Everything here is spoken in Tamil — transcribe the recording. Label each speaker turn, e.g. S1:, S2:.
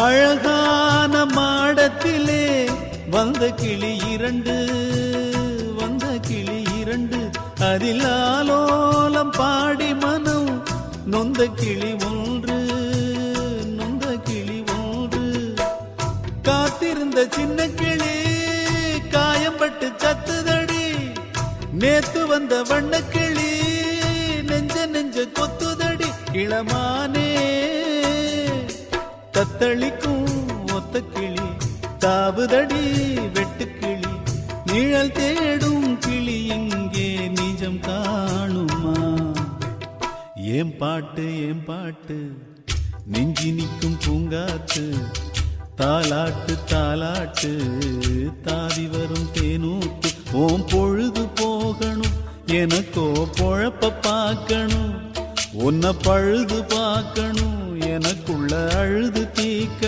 S1: அழகான மாடத்திலே வந்த கிளி இரண்டு, வந்த கிளி இரண்டு, அதில் ஆலோலம் பாடி மனம் நொந்த கிளி ஒன்று, நொந்த கிளி ஒன்று. காத்திருந்த சின்ன கிளி காயம்பட்டு சத்துதடி, நேத்து வந்த வண்ண கிளி நெஞ்ச நெஞ்ச கொத்துதடி. இளமானே தத்தளிக்கும் ஒத்த கிளி தாவுதடி வெட்டுக்கிளி, நிழல் தேடும் கிளி இங்கே நிஜம் காணுமா? ஏன் பாட்டு ஏன் பாட்டு நெஞ்சி நிற்கும் பூங்காத்து, தாலாட்டு தாலாட்டு தாவி வரும் தேனூத்து. ஓம் பொழுது போகணும் எனக்கோ பொழப்ப பார்க்கணும், உன்னை பழுது பார்க்கணும் எனக்குள்ள அழுது தீக்க.